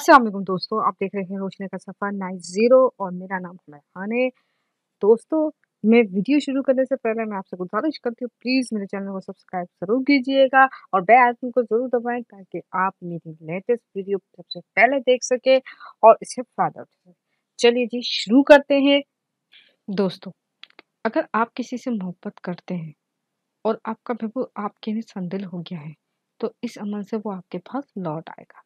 अस्सलाम वालेकुम दोस्तों, आप देख रहे हैं रोशनी का सफ़र नाइट ज़ीरो और मेरा नाम हुमैहान है। दोस्तों, मैं वीडियो शुरू करने से पहले मैं आपसे गुज़ारिश करती हूँ, प्लीज़ मेरे चैनल को सब्सक्राइब ज़रूर कीजिएगा और बेल आइकन को ज़रूर दबाएँ ताकि आप मेरी लेटेस्ट वीडियो सबसे पहले देख सकें और इससे फ़ायदा उठा सकें। चलिए जी, शुरू करते हैं। दोस्तों, अगर आप किसी से मोहब्बत करते हैं और आपका महबूब आपके लिए संदिल हो गया है, तो इस अमल से वो आपके पास लौट आएगा।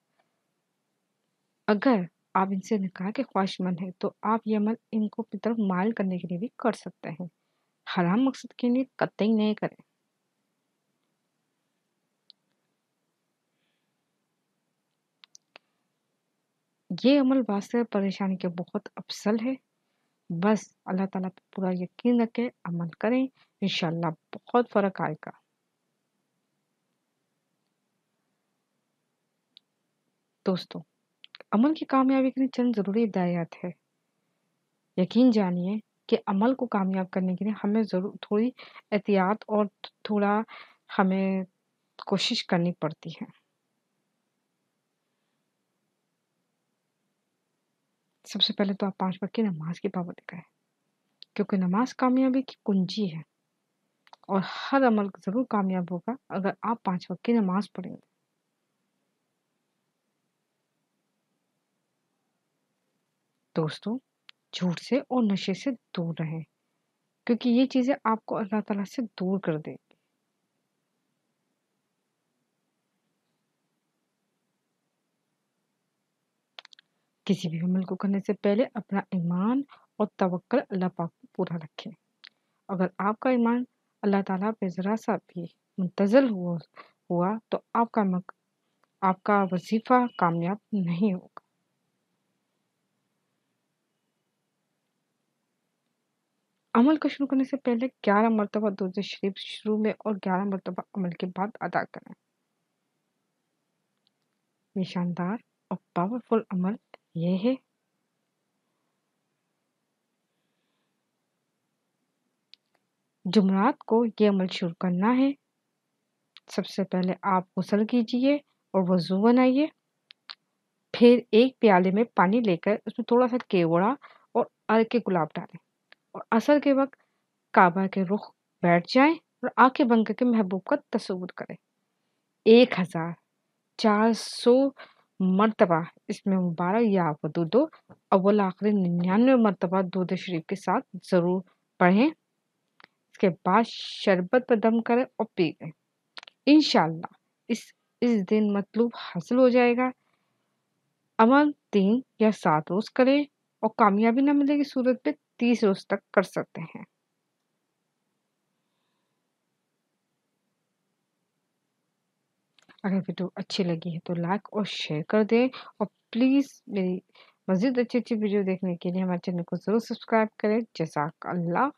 अगर आप इनसे निकाह के ख्वाहिशमंद हैं, तो आप ये अमल इनको अपनी तरफ माइल करने के लिए भी कर सकते हैं। हराम मकसद के लिए कतई नहीं करें। ये अमल वास्ते परेशानी के बहुत अफसल है। बस अल्लाह ताला पे पूरा यकीन रखें, अमल करें, इंशाल्लाह बहुत फ़र्क आएगा। दोस्तों, अमल की कामयाबी के लिए चंद ज़रूरी हिदायत है। यकीन जानिए कि अमल को कामयाब करने के लिए हमें ज़रूर थोड़ी एहतियात और थोड़ा हमें कोशिश करनी पड़ती है। सबसे पहले तो आप 5 वक़्त की नमाज़ की पाबंदी करें, क्योंकि नमाज़ कामयाबी की कुंजी है और हर अमल ज़रूर कामयाब होगा अगर आप 5 वक़्त की नमाज़ पढ़ेंगे। दोस्तों, झूठ से और नशे से दूर रहें, क्योंकि ये चीज़ें आपको अल्लाह ताला से दूर कर देंगी। किसी भी अमल को करने से पहले अपना ईमान और तवक्कुल अल्लाह पाक पे पूरा रखें। अगर आपका ईमान अल्लाह ताला पे ज़रा-सा भी मुतज़्ज़ल हुआ तो आपका वज़ीफ़ा कामयाब नहीं होगा। अमल को शुरू करने से पहले 11 मरतबा दुरूद शरीफ शुरू में और 11 मरतबा अमल के बाद अदा करें। ये शानदार और पावरफुल अमल ये है। जुमरात को ये अमल शुरू करना है। सबसे पहले आप गुस्ल कीजिए और वज़ू बनाइए। फिर एक प्याले में पानी लेकर उसमें थोड़ा-सा केवड़ा और हल्के गुलाब डालें और असर के वक़्त काबा के रुख बैठ जाएँ और आँखें बंद करके महबूब का तसव्वुर करें। 1400 मरतबा इसमें मुबारक या वदूदो अव्वल आखिरी 99 मरतबा दुरूद शरीफ के साथ ज़रूर पढ़ें। इसके बाद शरबत पर दम करें और पी लें। इंशाअल्लाह इस दिन मतलूब हासिल हो जाएगा। अमल 3 या 7 रोज़ करें और कामयाबी न मिलने की सूरत में 30 रोज़ तक कर सकते हैं। अगर वीडियो अच्छी लगी है तो लाइक और शेयर कर दें और प्लीज़ मेरी मज़ीद अच्छी-अच्छी वीडियो देखने के लिए हमारे चैनल को ज़रूर सब्सक्राइब करें। जज़ाक अल्लाह।